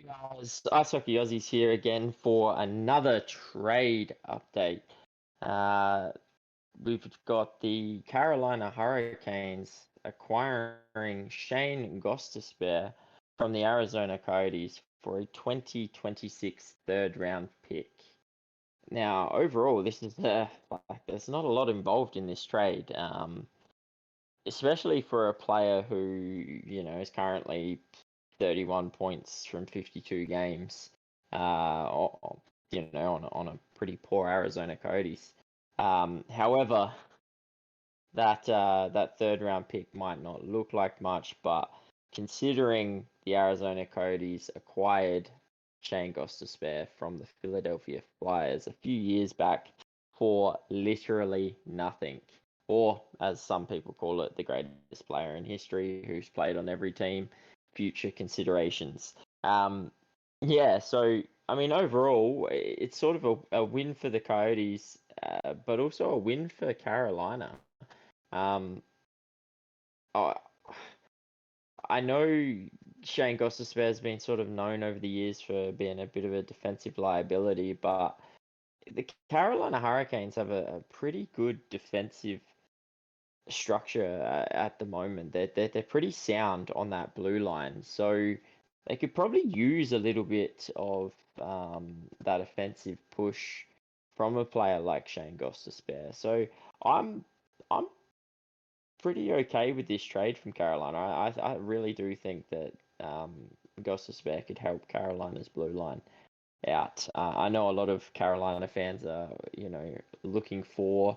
Guys, Ice Hockey Aussies here again for another trade update. Uh, we've got the Carolina Hurricanes acquiring Shayne Gostisbehere from the Arizona Coyotes for a 2026 third round pick. Now, overall, this is there's not a lot involved in this trade, especially for a player who is currently 31 points from 52 games, on a pretty poor Arizona Coyotes. However, that third round pick might not look like much, but considering the Arizona Coyotes acquired Shayne Gostisbehere from the Philadelphia Flyers a few years back for literally nothing, or as some people call it, the greatest player in history who's played on every team, future considerations. Yeah, so I mean, overall, it's sort of a win for the Coyotes, but also a win for Carolina. Um, I, I know Shayne Gostisbehere has been sort of known over the years for being a bit of a defensive liability, but the Carolina Hurricanes have a pretty good defensive structure at the moment. They're pretty sound on that blue line, so they could probably use a little bit of that offensive push from a player like Shayne Gostisbehere. So I'm pretty okay with this trade from Carolina. I really do think that Gostisbehere could help Carolina's blue line out. I know a lot of Carolina fans are, looking for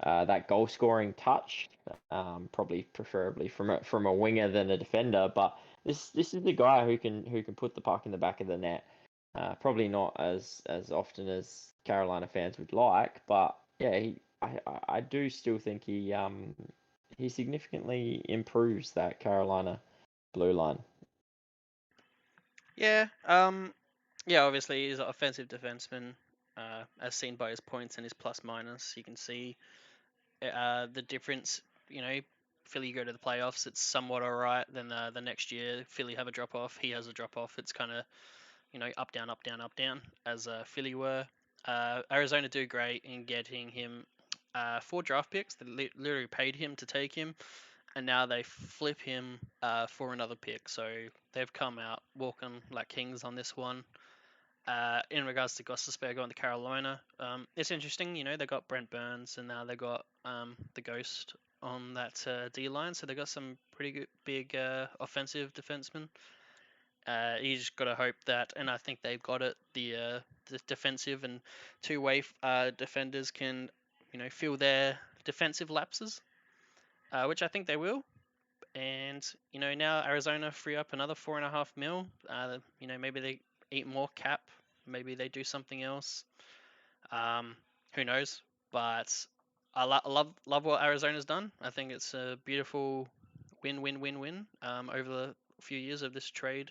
that goal scoring touch, probably preferably from a winger than a defender. But this is the guy who can put the puck in the back of the net. Probably not as often as Carolina fans would like, but yeah, I do still think he significantly improves that Carolina blue line. Yeah, yeah. Obviously, he's an offensive defenseman, as seen by his points and his plus minus. You can see the difference. Philly go to the playoffs. It's somewhat alright. Then the next year, Philly have a drop off. He has a drop off. It's kind of up down, up down, up down, as Philly were. Arizona do great in getting him 4 draft picks. They literally paid him to take him, and now they flip him for another pick. So they've come out walking like kings on this one. In regards to Gostisbehere going to Carolina, it's interesting. They got Brent Burns, and now they got the Ghost on that D line. So they got some pretty good, big offensive defensemen. You just got to hope that, and I think they've got it. The defensive and two-way defenders can, fill their defensive lapses, which I think they will. And now Arizona free up another 4.5 mil. Maybe they eat more cap. Maybe they do something else. Who knows? But I love what Arizona's done. I think it's a beautiful win-win-win-win over the few years of this trade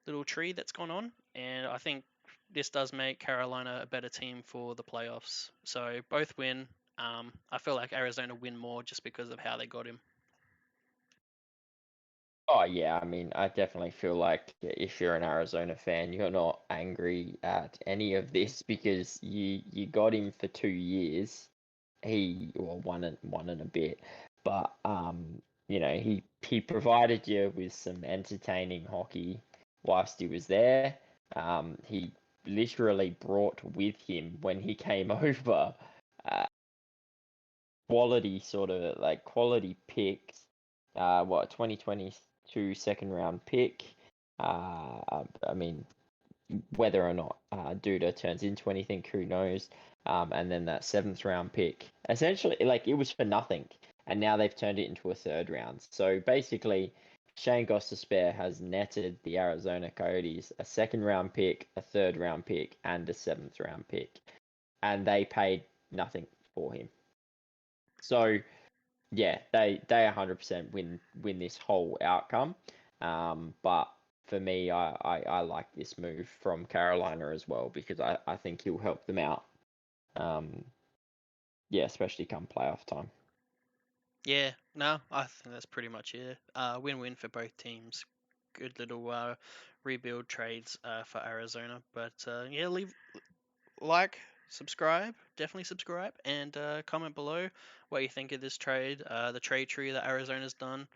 little tree that's gone on, and I think this does make Carolina a better team for the playoffs. So both win. I feel like Arizona win more just because of how they got him. Oh yeah, I mean, I definitely feel like if you're an Arizona fan, you're not angry at any of this because you got him for 2 years. One and a bit, but he provided you with some entertaining hockey whilst he was there. He literally brought with him when he came over uh, quality picks. 2022 second round pick. I mean, whether or not Duda turns into anything, who knows? And then that seventh round pick, essentially, like it was for nothing, and now they've turned it into a third round. So basically, Shayne Gostisbehere has netted the Arizona Coyotes a second round pick, a third round pick, and a seventh round pick, and they paid nothing for him. So yeah, they 100% win this whole outcome. But for me, I like this move from Carolina as well because I think he'll help them out. Um, yeah, especially come playoff time. Yeah, no, I think that's pretty much it. Win-win for both teams. good little rebuild trades for Arizona. But yeah, subscribe, definitely subscribe, and comment below what you think of this trade, the trade tree that Arizona's done.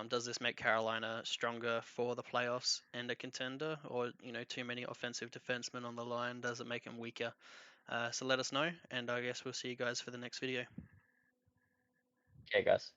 Does this make Carolina stronger for the playoffs and a contender, or too many offensive defensemen on the line? Does it make them weaker? So let us know, and I guess we'll see you guys for the next video. Okay, guys.